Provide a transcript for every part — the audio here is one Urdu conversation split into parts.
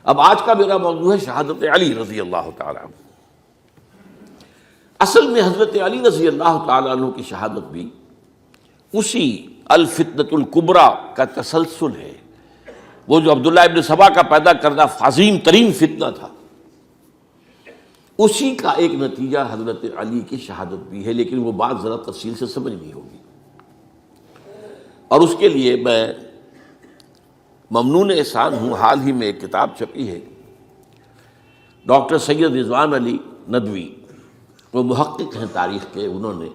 اب آج کا میرا موضوع ہے شہادت علی رضی اللہ تعالیٰ عنہ۔ اصل میں حضرت علی رضی اللہ تعالیٰ عنہ کی شہادت بھی اسی الفتنۃ الکبریٰ کا تسلسل ہے۔ وہ جو عبداللہ ابن سبا کا پیدا کردہ عظیم ترین فتنہ تھا، اسی کا ایک نتیجہ حضرت علی کی شہادت بھی ہے، لیکن وہ بات ذرا تفصیل سے سمجھنی ہوگی، اور اس کے لیے میں ممنون احسان ہوں۔ حال ہی میں ایک کتاب چھپی ہے، ڈاکٹر سید رضوان علی ندوی، وہ محقق ہیں تاریخ کے، انہوں نے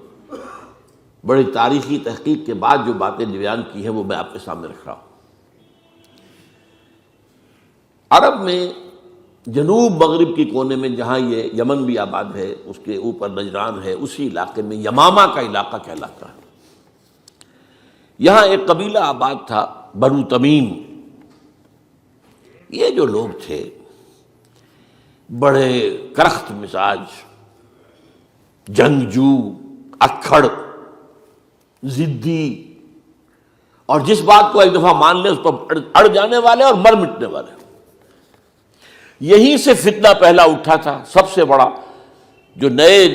بڑی تاریخی تحقیق کے بعد جو باتیں بیان کی ہیں وہ میں آپ کے سامنے رکھ رہا ہوں۔ عرب میں جنوب مغرب کی کونے میں، جہاں یہ یمن بھی آباد ہے، اس کے اوپر نجران ہے، اسی علاقے میں یمامہ کا علاقہ کہلاتا ہے۔ یہاں ایک قبیلہ آباد تھا، بنو تمیم۔ یہ جو لوگ تھے بڑے کرخت مزاج، جنگجو، اکھڑ، ضدی، اور جس بات کو ایک دفعہ مان لے اس پر اڑ جانے والے اور مر مٹنے والے۔ یہیں سے فتنہ پہلا اٹھا تھا، سب سے بڑا جو نئے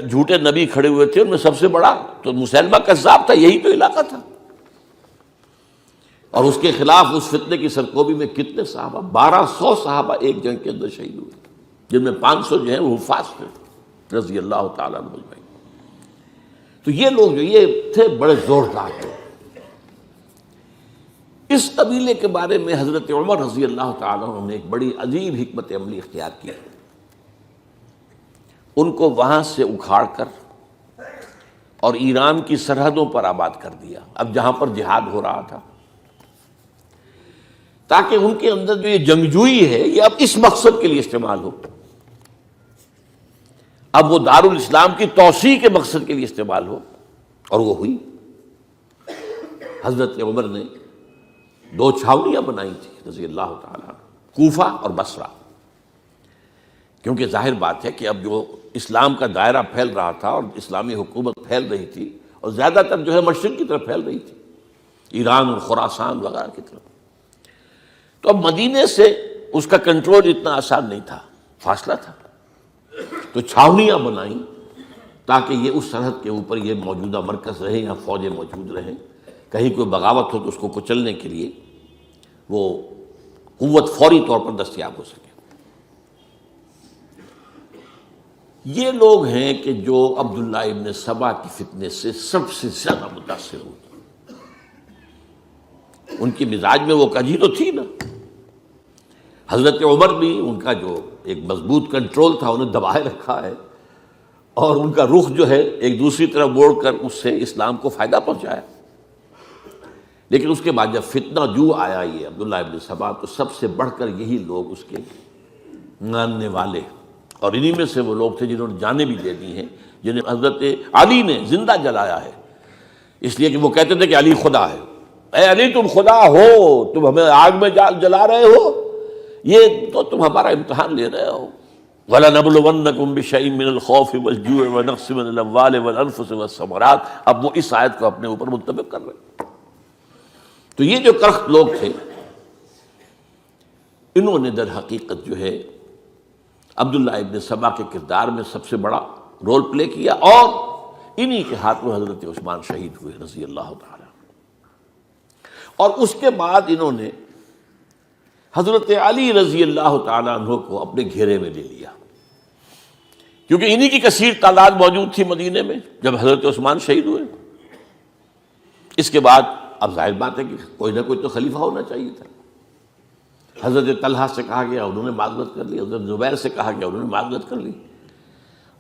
جھوٹے نبی کھڑے ہوئے تھے ان میں سب سے بڑا تو مسیلمہ کذاب تھا، یہی تو علاقہ تھا۔ اور اس کے خلاف اس فتنے کی سرکوبی میں کتنے صحابہ، 1200 صحابہ ایک جنگ کے اندر شہید ہوئے، جن میں 500 جو ہیں وہ حفاظ تھے رضی اللہ تعالیٰ عنہ اجمعین۔ تو یہ لوگ جو یہ تھے بڑے زوردار تھے۔ اس قبیلے کے بارے میں حضرت عمر رضی اللہ تعالیٰ عنہ نے ایک بڑی عجیب حکمت عملی اختیار کی۔ ان کو وہاں سے اکھاڑ کر اور ایران کی سرحدوں پر آباد کر دیا، اب جہاں پر جہاد ہو رہا تھا، تاکہ ان کے اندر جو یہ جنگجوئی ہے یہ اب اس مقصد کے لیے استعمال ہو، اب وہ دارالاسلام کی توسیع کے مقصد کے لیے استعمال ہو، اور وہ ہوئی۔ حضرت عمر نے 2 چھاؤنیاں بنائی تھی رضی اللہ تعالیٰ عنہ، کوفہ اور بصرہ، کیونکہ ظاہر بات ہے کہ اب جو اسلام کا دائرہ پھیل رہا تھا اور اسلامی حکومت پھیل رہی تھی، اور زیادہ تر جو ہے مشرق کی طرف پھیل رہی تھی، ایران اور خراسان وغیرہ کی طرف، تو اب مدینے سے اس کا کنٹرول اتنا آسان نہیں تھا، فاصلہ تھا، تو چھاؤنیاں بنائیں تاکہ یہ اس سرحد کے اوپر یہ موجودہ مرکز رہے یا فوجیں موجود رہیں، کہیں کوئی بغاوت ہو تو اس کو کچلنے کے لیے وہ قوت فوری طور پر دستیاب ہو سکے۔ یہ لوگ ہیں کہ جو عبداللہ ابن سبا کی فتنے سے سب سے زیادہ متاثر ہوئے۔ ان کی مزاج میں وہ کجی تو تھی نا۔ حضرت عمر بھی ان کا جو ایک مضبوط کنٹرول تھا انہیں دبائے رکھا ہے، اور ان کا رخ جو ہے ایک دوسری طرف موڑ کر اس سے اسلام کو فائدہ پہنچایا۔ لیکن اس کے بعد جب فتنہ جو آیا یہ عبداللہ ابن سبا، تو سب سے بڑھ کر یہی لوگ اس کے ماننے والے، اور انہی میں سے وہ لوگ تھے جنہوں نے جانیں بھی دے دی ہیں، جنہیں حضرت علی نے زندہ جلایا ہے، اس لیے کہ وہ کہتے تھے کہ علی خدا ہے۔ اے علی تم خدا ہو، تم ہمیں آگ میں جلا رہے ہو، یہ تو تم ہمارا امتحان لے رہے ہو۔ وَلَنَبْلُوَنَّكُمْ بِشَيْءٍ مِّنَ الْخَوْفِ وَالْجُوعِ وَنَقْصٍ مِّنَ الْأَمْوَالِ وَالْأَنفُسِ وَالثَّمَرَاتِ۔ اب وہ اس آیت کو اپنے اوپر منطبق کر رہے ہیں۔ تو یہ جو کرخت لوگ تھے، انہوں نے در حقیقت جو ہے عبداللہ ابن سبا کے کردار میں سب سے بڑا رول پلے کیا، اور انہی کے ہاتھ میں حضرت عثمان شہید ہوئے رضی اللہ تعالیٰ۔ اور اس کے بعد انہوں نے حضرت علی رضی اللہ تعالیٰ عنہ کو اپنے گھیرے میں لے لیا، کیونکہ انہی کی کثیر تعداد موجود تھی مدینے میں جب حضرت عثمان شہید ہوئے۔ اس کے بعد اب ظاہر بات ہے کہ کوئی نہ کوئی تو خلیفہ ہونا چاہیے تھا۔ حضرت طلحہ سے کہا گیا، انہوں نے معذرت کر لی، حضرت زبیر سے کہا گیا، انہوں نے معذرت کر لی۔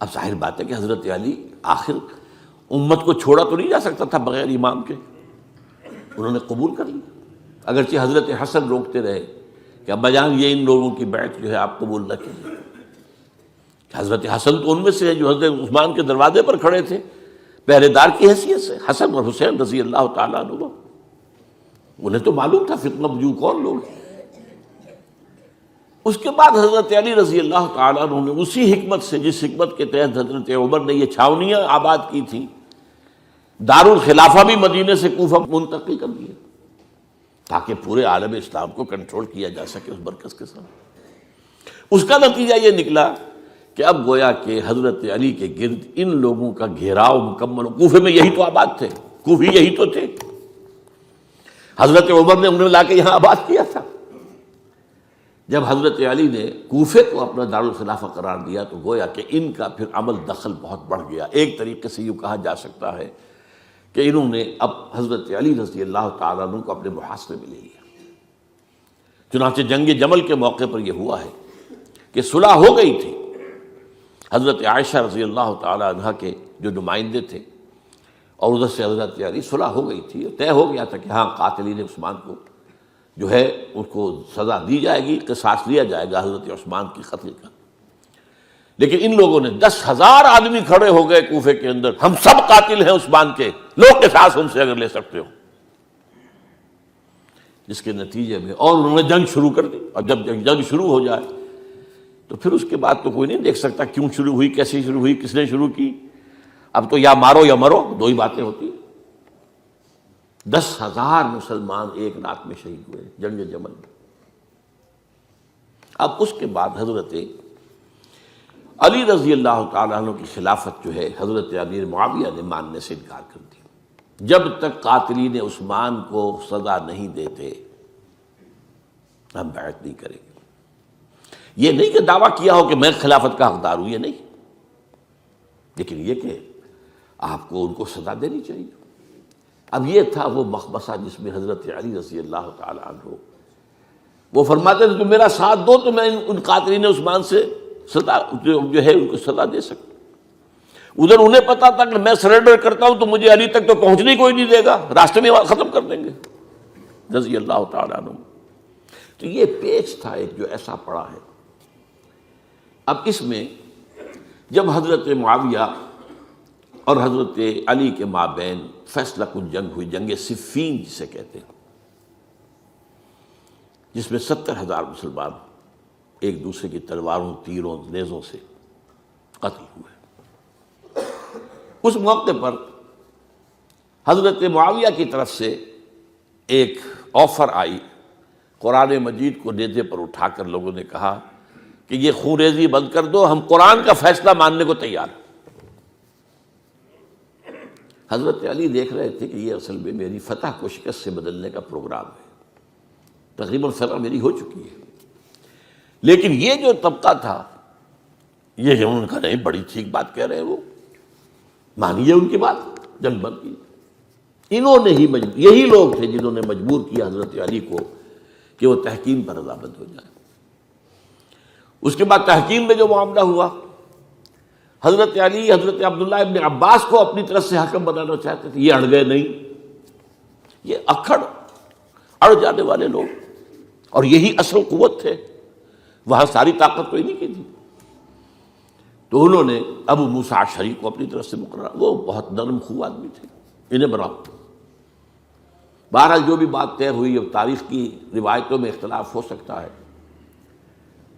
اب ظاہر بات ہے کہ حضرت علی آخر امت کو چھوڑا تو نہیں جا سکتا تھا بغیر امام کے، انہوں نے قبول کر لی، اگرچہ حضرت حسن روکتے رہے کہ ابا جان یہ ان لوگوں کی بیعت جو ہے آپ قبول نہ کیجیے۔ حضرت حسن تو ان میں سے ہے جو حضرت عثمان کے دروازے پر کھڑے تھے پہرے دار کی حیثیت سے، حسن اور حسین رضی اللہ تعالیٰ عنہ، انہیں تو معلوم تھا فتنہ جو کون لوگ ہیں۔ اس کے بعد حضرت علی رضی اللہ تعالیٰ عنہ نے اسی حکمت سے، جس حکمت کے تحت حضرت عمر نے یہ چھاونیاں آباد کی تھی، دارالخلافہ بھی مدینے سے کوفہ منتقل کر دیا، تاکہ پورے عالم اسلام کو کنٹرول کیا جا سکے اس مرکز کے ساتھ۔ اس کا نتیجہ یہ نکلا کہ اب گویا کہ حضرت علی کے گرد ان لوگوں کا گھیراؤ مکمل، کوفے میں یہی تو آباد تھے، کوفی یہی تو تھے، حضرت عمر نے انہیں لا کے یہاں آباد کیا تھا۔ جب حضرت علی نے کوفے کو اپنا دارالخلافہ قرار دیا تو گویا کہ ان کا پھر عمل دخل بہت بڑھ گیا۔ ایک طریقے سے یوں کہا جا سکتا ہے کہ انہوں نے اب حضرت علی رضی اللہ تعالیٰ عنہ کو اپنے محاصرے میں لے لیا۔ چنانچہ جنگ جمل کے موقع پر یہ ہوا ہے کہ صلح ہو گئی تھی، حضرت عائشہ رضی اللہ تعالیٰ عنہ کے جو نمائندے تھے اور ادھر سے حضرت علی، صلح ہو گئی تھی، طے ہو گیا تھا کہ ہاں قاتلین عثمان کو جو ہے اس کو سزا دی جائے گی، قصاص لیا جائے گا حضرت عثمان کی قتل کا۔ لیکن ان لوگوں نے 10,000 آدمی کھڑے ہو گئے کوفے کے اندر، ہم سب قاتل ہیں عثمان کے، لو قصاص ہم سے اگر لے سکتے ہو، جس کے نتیجے میں اور انہوں نے جنگ شروع کر دی۔ اور جب جنگ شروع ہو جائے تو پھر اس کے بعد تو کوئی نہیں دیکھ سکتا کیوں شروع ہوئی، کیسے شروع ہوئی، کس نے شروع کی۔ اب تو یا مارو یا مرو، دو ہی باتیں ہوتی۔ 10,000 مسلمان ایک رات میں شہید ہوئے جنگ جمل میں۔ اب اس کے بعد حضرت علی رضی اللہ تعالیٰ عنہ کی خلافت جو ہے حضرت امیر معاویہ نے ماننے سے انکار کر دی۔ جب تک قاتلین عثمان کو سزا نہیں دیتے ہم بیعت نہیں کریں گے۔ یہ نہیں کہ دعویٰ کیا ہو کہ میں خلافت کا حقدار ہوں، یہ نہیں، لیکن یہ کہ آپ کو ان کو سزا دینی چاہیے۔ اب یہ تھا وہ مخمصہ جس میں حضرت علی رضی اللہ تعالیٰ عنہ وہ فرماتے تھے تم میرا ساتھ دو تو میں ان قاتلین عثمان سے سزا جو ہے ان کو سزا دے سکتا۔ ادھر انہیں پتا تھا کہ میں سرنڈر کرتا ہوں تو مجھے علی تک تو پہنچنے کوئی نہیں دے گا، راستے میں ختم کر دیں گے رضی اللہ تعالیٰ عنہ۔ تو یہ پیچ تھا ایک جو ایسا پڑا ہے۔ اب اس میں جب حضرت معاویہ اور حضرت علی کے مابین فیصلہ کن جنگ ہوئی، جنگ صفین جسے کہتے ہیں، جس میں 70,000 مسلمان ایک دوسرے کی تلواروں، تیروں، نیزوں سے قتل ہوئے۔ اس موقع پر حضرت معاویہ کی طرف سے ایک آفر آئی، قرآن مجید کو نیزے پر اٹھا کر لوگوں نے کہا کہ یہ خون ریزی بند کر دو، ہم قرآن کا فیصلہ ماننے کو تیار ہیں۔ حضرت علی دیکھ رہے تھے کہ یہ اصل میں میری فتح کو شکست سے بدلنے کا پروگرام ہے، تقریباً فتح میری ہو چکی ہے، لیکن یہ جو طبقہ تھا یہ انہوں نے کہا نہیں بڑی ٹھیک بات کہہ رہے ہیں، وہ مانیے ان کی بات، جنگ بند کی۔ انہوں نے ہی یہی لوگ تھے جنہوں نے مجبور کیا حضرت علی کو کہ وہ تحکیم پر رضامند ہو جائے۔ اس کے بعد تحکیم میں جو معاملہ ہوا، حضرت علی حضرت عبداللہ ابن عباس کو اپنی طرف سے حکم بنانا چاہتے تھے، یہ اڑ گئے نہیں۔ یہ اڑ جانے والے لوگ، اور یہی اصل قوت تھے، وہاں ساری طاقت کوئی نہیں کی تھی۔ تو انہوں نے ابو موسیٰ اشعری کو اپنی طرف سے مقررہ، وہ بہت نرم خو آدمی تھے، انہیں بناؤ۔ بہرحال جو بھی بات طے ہوئی، اب تاریخ کی روایتوں میں اختلاف ہو سکتا ہے،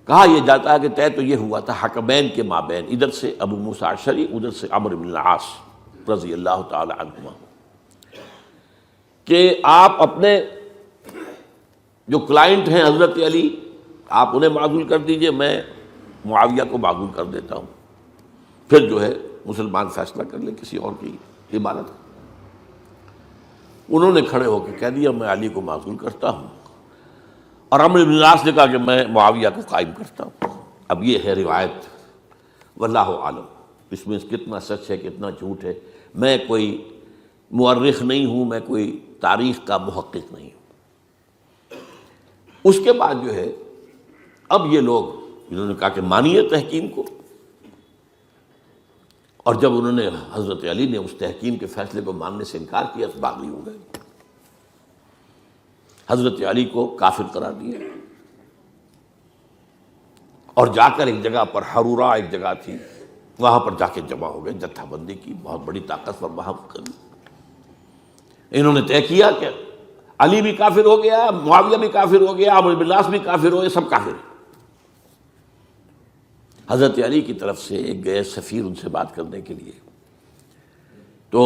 کہا یہ جاتا ہے کہ طے تو یہ ہوا تھا حکمین کے مابین، ادھر سے ابو موسیٰ اشعری، ادھر سے عمرو بن العاص رضی اللہ تعالی عنہما، کہ آپ اپنے جو کلائنٹ ہیں حضرت علی آپ انہیں معزول کر دیجئے، میں معاویہ کو معزول کر دیتا ہوں، پھر جو ہے مسلمان فیصلہ کر لیں کسی اور کی عبادت۔ انہوں نے کھڑے ہو کے کہہ دیا میں علی کو معزول کرتا ہوں، اور عمرو بن العاص نے کہا کہ میں معاویہ کو قائم کرتا ہوں۔ اب یہ ہے روایت، واللہ عالم، اس میں کتنا سچ ہے کتنا جھوٹ ہے، میں کوئی مورخ نہیں ہوں، میں کوئی تاریخ کا محقق نہیں ہوں۔ اس کے بعد جو ہے اب یہ لوگ انہوں نے کہا کہ مانیے تحکیم کو، اور جب انہوں نے حضرت علی نے اس تحکیم کے فیصلے کو ماننے سے انکار کیا تو باغی ہو گئے، حضرت علی کو کافر قرار دیا، اور جا کر ایک جگہ پر حرورہ ایک جگہ تھی وہاں پر جا کے جمع ہو گئے، جتھا بندی کی، بہت بڑی طاقت پر وہاں کر۔ انہوں نے طے کیا کہ علی بھی کافر ہو گیا، معاویہ بھی کافر ہو گیا، عمرو بن العاص بھی کافر ہو گئے، سب کافر ہیں۔ حضرت علی کی طرف سے ایک گئے سفیر ان سے بات کرنے کے لیے، تو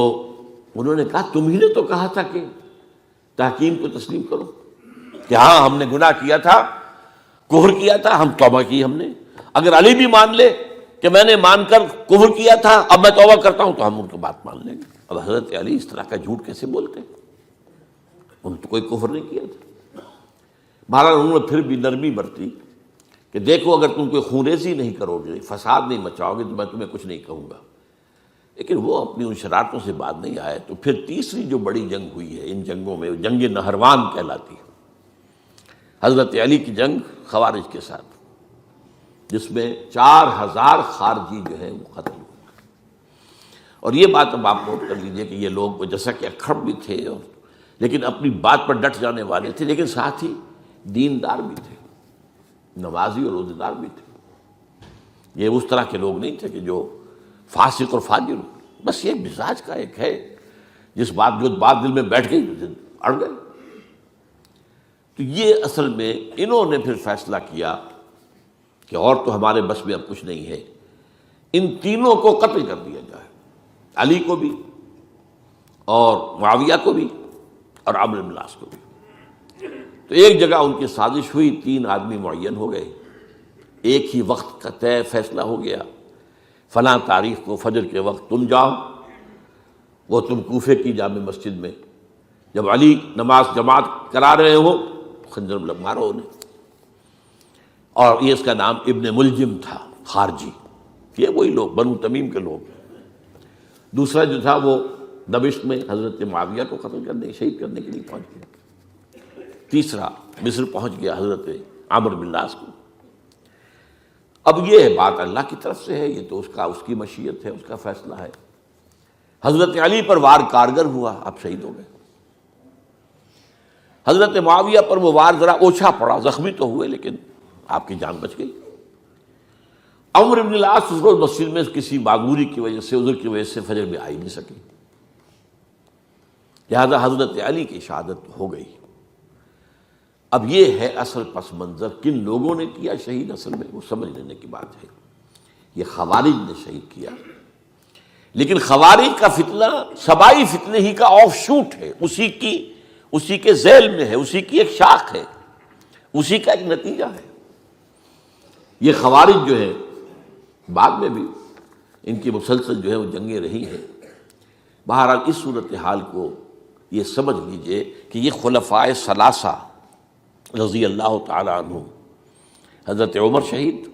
انہوں نے کہا تم ہی نے تو کہا تھا کہ تحکیم کو تسلیم کرو، کہ ہاں ہم نے گناہ کیا تھا، کفر کیا تھا، ہم توبہ کی ہم نے۔ اگر علی بھی مان لے کہ میں نے مان کر کفر کیا تھا، اب میں توبہ کرتا ہوں، تو ہم ان کی بات مان لیں گے۔ اب حضرت علی اس طرح کا جھوٹ کیسے بولتے؟ انہوں نے تو کوئی کفر نہیں کیا تھا۔ بہرحال انہوں نے پھر بھی نرمی برتی کہ دیکھو اگر تم کوئی خونریزی نہیں کرو گے، فساد نہیں مچاؤ گے، تو میں تمہیں کچھ نہیں کہوں گا۔ لیکن وہ اپنی ان شرارتوں سے بعد نہیں آئے۔ تو پھر تیسری جو بڑی جنگ ہوئی ہے ان جنگوں میں، جنگ نہروان کہلاتی ہے، حضرت علی کی جنگ خوارج کے ساتھ، جس میں 4000 خارجی جو ہیں وہ قتل ہوئے۔ اور یہ بات اب آپ نوٹ کر لیجئے کہ یہ لوگ جیسا کہ اکھڑ بھی تھے لیکن اپنی بات پر ڈٹ جانے والے تھے، لیکن ساتھ ہی دیندار بھی تھے، نمازی اور روزہ دار بھی تھے۔ یہ اس طرح کے لوگ نہیں تھے کہ جو فاسق اور فاجر ہو، بس یہ مزاج کا ایک ہے، جو بات دل میں بیٹھ گئی اڑ گئے۔ تو یہ اصل میں انہوں نے پھر فیصلہ کیا کہ اور تو ہمارے بس میں اب کچھ نہیں ہے، ان تینوں کو قتل کر دیا جائے، علی کو بھی اور معاویہ کو بھی اور عمرو بن العاص کو بھی۔ تو ایک جگہ ان کی سازش ہوئی، 3 آدمی معین ہو گئے، ایک ہی وقت کا طے فیصلہ ہو گیا، فلاں تاریخ کو فجر کے وقت تم جاؤ، وہ تم کوفے کی جامع مسجد میں، جب علی نماز جماعت کرا رہے ہو خنجر مارو انہیں۔ اور یہ اس کا نام ابن ملجم تھا، خارجی، یہ وہی لوگ بنو تمیم کے لوگ۔ دوسرا جو تھا وہ دمشق میں حضرت معاویہ کو قتل کرنے شہید کرنے کے لیے پہنچ گیا۔ تیسرا مصر پہنچ گیا حضرت عمرو بن العاص کو۔ اب یہ بات اللہ کی طرف سے ہے، یہ تو اس کی مشیت ہے، اس کا فیصلہ ہے۔ حضرت علی پر وار کارگر ہوا، اب شہید ہو گئے۔ حضرت معاویہ پر وہ وار ذرا اوچھا پڑا، زخمی تو ہوئے لیکن آپ کی جان بچ گئی۔ عمرو بن العاص اس روز مسجد میں کسی معذوری کی وجہ سے، عذر کی وجہ سے فجر میں آ ہی نہیں سکی، لہذا حضرت علی کی شہادت ہو گئی۔ اب یہ ہے اصل پس منظر، کن لوگوں نے کیا شہید، اصل میں وہ سمجھ لینے کی بات ہے۔ یہ خوارج نے شہید کیا، لیکن خوارج کا فتنہ سبائی فتنے ہی کا آف شوٹ ہے، اسی کے ذیل میں ہے، اسی کی ایک شاخ ہے، اسی کا ایک نتیجہ ہے۔ یہ خوارج جو ہے بعد میں بھی ان کی مسلسل جو ہے وہ جنگیں رہی ہیں۔ بہرحال اس صورتحال کو یہ سمجھ لیجئے کہ یہ خلفائے ثلاثہ رضی اللہ تعالی عنہ، حضرت عمر شہید،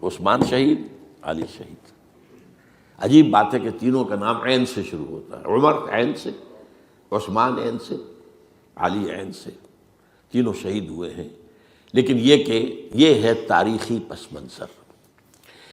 عثمان شہید، علی شہید۔ عجیب بات ہے کہ تینوں کا نام عین سے شروع ہوتا ہے، عمر عین سے، عثمان عین سے، علی عین سے، تینوں شہید ہوئے ہیں۔ لیکن یہ کہ یہ ہے تاریخی پس منظر۔